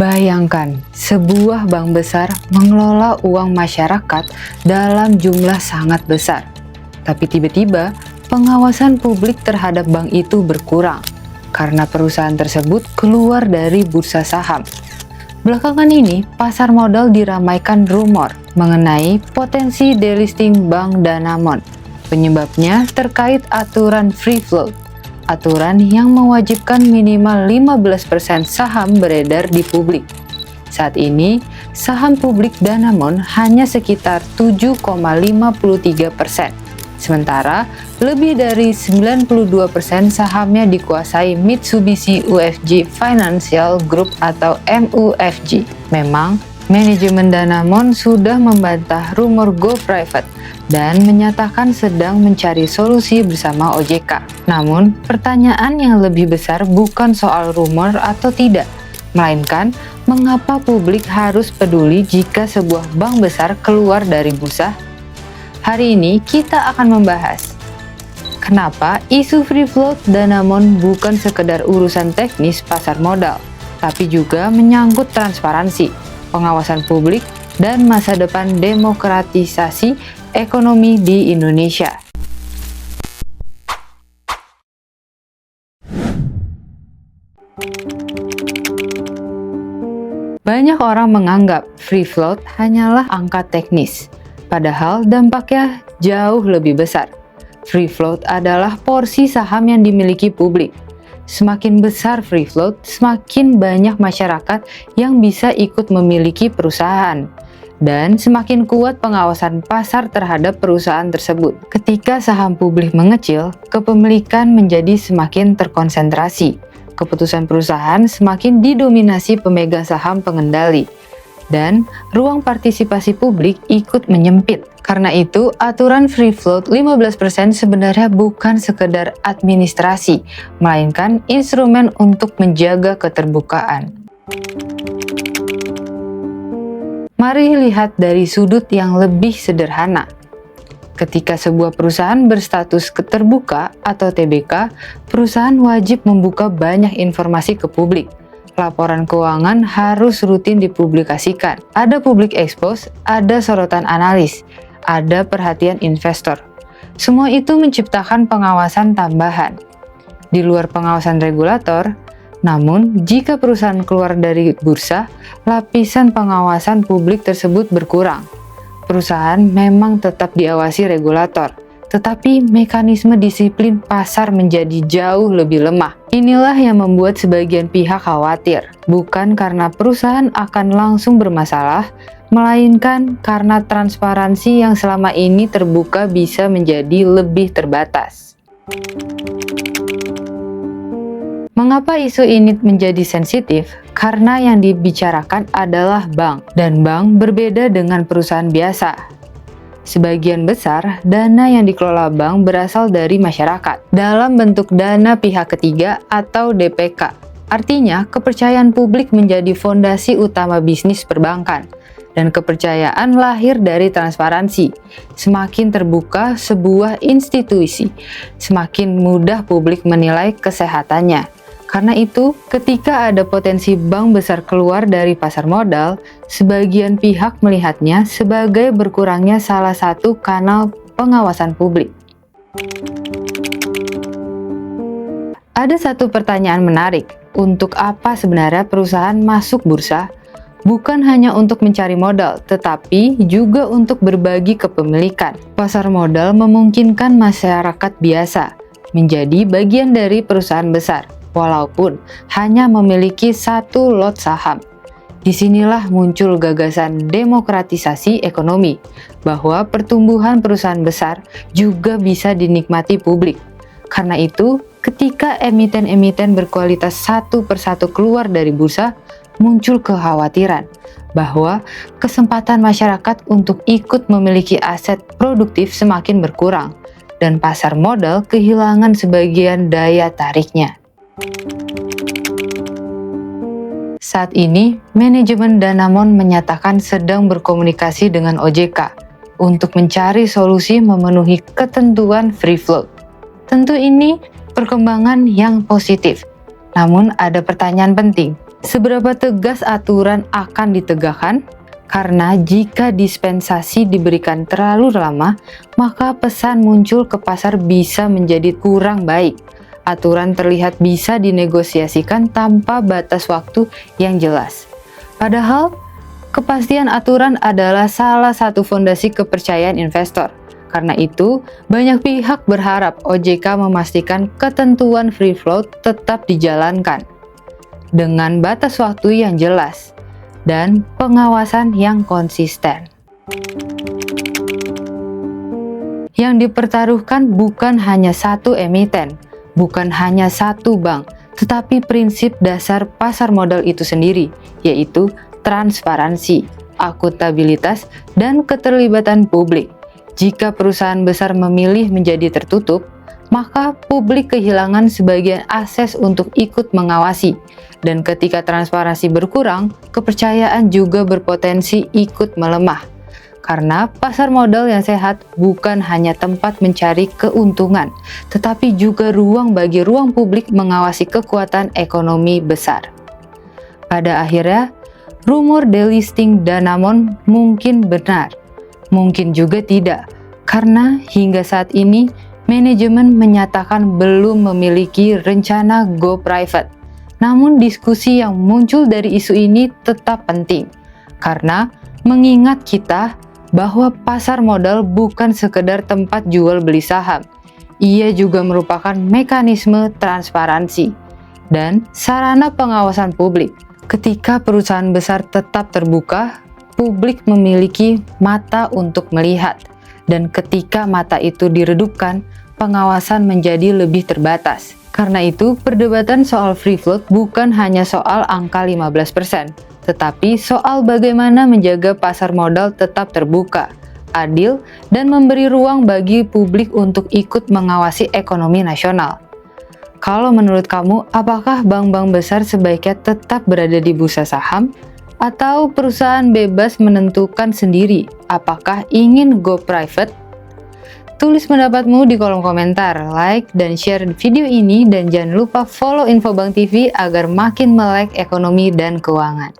Bayangkan, sebuah bank besar mengelola uang masyarakat dalam jumlah sangat besar. Tapi tiba-tiba, pengawasan publik terhadap bank itu berkurang karena perusahaan tersebut keluar dari bursa saham. Belakangan ini, pasar modal diramaikan rumor mengenai potensi delisting Bank Danamon. Penyebabnya terkait aturan free float. Aturan yang mewajibkan minimal 15% saham beredar di publik. Saat ini, saham publik Danamon hanya sekitar 7,53%. Sementara, lebih dari 92% sahamnya dikuasai Mitsubishi UFJ Financial Group atau MUFG. Memang, manajemen Danamon sudah membantah rumor go private dan menyatakan sedang mencari solusi bersama OJK. Namun, pertanyaan yang lebih besar bukan soal rumor atau tidak, melainkan mengapa publik harus peduli jika sebuah bank besar keluar dari bursa? Hari ini kita akan membahas kenapa isu free float Danamon bukan sekedar urusan teknis pasar modal, tapi juga menyangkut transparansi, pengawasan publik, dan masa depan demokratisasi ekonomi di Indonesia. Banyak orang menganggap free float hanyalah angka teknis, padahal dampaknya jauh lebih besar. Free float adalah porsi saham yang dimiliki publik. Semakin besar free float, semakin banyak masyarakat yang bisa ikut memiliki perusahaan. Dan semakin kuat pengawasan pasar terhadap perusahaan tersebut. Ketika saham publik mengecil, kepemilikan menjadi semakin terkonsentrasi. Keputusan perusahaan semakin didominasi pemegang saham pengendali. Dan ruang partisipasi publik ikut menyempit. Karena itu, aturan free float 15% sebenarnya bukan sekedar administrasi, melainkan instrumen untuk menjaga keterbukaan. Mari lihat dari sudut yang lebih sederhana. Ketika sebuah perusahaan berstatus terbuka atau TBK, perusahaan wajib membuka banyak informasi ke publik. Laporan keuangan harus rutin dipublikasikan. Ada public expose, ada sorotan analis, ada perhatian investor. Semua itu menciptakan pengawasan tambahan. Di luar pengawasan regulator, namun, jika perusahaan keluar dari bursa, lapisan pengawasan publik tersebut berkurang. Perusahaan memang tetap diawasi regulator, tetapi mekanisme disiplin pasar menjadi jauh lebih lemah. Inilah yang membuat sebagian pihak khawatir, bukan karena perusahaan akan langsung bermasalah, melainkan karena transparansi yang selama ini terbuka bisa menjadi lebih terbatas. Mengapa isu ini menjadi sensitif? Karena yang dibicarakan adalah bank, dan bank berbeda dengan perusahaan biasa. Sebagian besar dana yang dikelola bank berasal dari masyarakat, dalam bentuk dana pihak ketiga atau DPK. Artinya, kepercayaan publik menjadi fondasi utama bisnis perbankan, dan kepercayaan lahir dari transparansi. Semakin terbuka sebuah institusi, semakin mudah publik menilai kesehatannya. Karena itu, ketika ada potensi bank besar keluar dari pasar modal, sebagian pihak melihatnya sebagai berkurangnya salah satu kanal pengawasan publik. Ada satu pertanyaan menarik, untuk apa sebenarnya perusahaan masuk bursa? Bukan hanya untuk mencari modal, tetapi juga untuk berbagi kepemilikan. Pasar modal memungkinkan masyarakat biasa menjadi bagian dari perusahaan besar, walaupun hanya memiliki satu lot saham. Disinilah muncul gagasan demokratisasi ekonomi, bahwa pertumbuhan perusahaan besar juga bisa dinikmati publik. Karena itu, ketika emiten-emiten berkualitas satu persatu keluar dari bursa, muncul kekhawatiran bahwa kesempatan masyarakat untuk ikut memiliki aset produktif semakin berkurang, dan pasar modal kehilangan sebagian daya tariknya. Saat ini, manajemen Danamon menyatakan sedang berkomunikasi dengan OJK untuk mencari solusi memenuhi ketentuan free float. Tentu ini perkembangan yang positif, namun ada pertanyaan penting. Seberapa tegas aturan akan ditegakkan? Karena jika dispensasi diberikan terlalu lama, maka pesan muncul ke pasar bisa menjadi kurang baik. Aturan terlihat bisa dinegosiasikan tanpa batas waktu yang jelas. Padahal, kepastian aturan adalah salah satu fondasi kepercayaan investor. Karena itu, banyak pihak berharap OJK memastikan ketentuan free float tetap dijalankan dengan batas waktu yang jelas dan pengawasan yang konsisten. Yang dipertaruhkan bukan hanya satu emiten, bukan hanya satu bank, tetapi prinsip dasar pasar modal itu sendiri, yaitu transparansi, akuntabilitas, dan keterlibatan publik. Jika perusahaan besar memilih menjadi tertutup, maka publik kehilangan sebagian akses untuk ikut mengawasi. Dan ketika transparansi berkurang, kepercayaan juga berpotensi ikut melemah. Karena pasar modal yang sehat bukan hanya tempat mencari keuntungan, tetapi juga ruang bagi ruang publik mengawasi kekuatan ekonomi besar. Pada akhirnya, rumor delisting Danamon mungkin benar, mungkin juga tidak, karena hingga saat ini manajemen menyatakan belum memiliki rencana go private. Namun diskusi yang muncul dari isu ini tetap penting, karena mengingat kita bahwa pasar modal bukan sekedar tempat jual beli saham. Ia juga merupakan mekanisme transparansi dan sarana pengawasan publik. Ketika perusahaan besar tetap terbuka, publik memiliki mata untuk melihat. Dan ketika mata itu diredupkan, pengawasan menjadi lebih terbatas. Karena itu, perdebatan soal free float bukan hanya soal angka 15%, tetapi soal bagaimana menjaga pasar modal tetap terbuka, adil, dan memberi ruang bagi publik untuk ikut mengawasi ekonomi nasional. Kalau menurut kamu, apakah bank-bank besar sebaiknya tetap berada di bursa saham? Atau perusahaan bebas menentukan sendiri apakah ingin go private? Tulis pendapatmu di kolom komentar, like dan share video ini, dan jangan lupa follow Infobank TV agar makin melek ekonomi dan keuangan.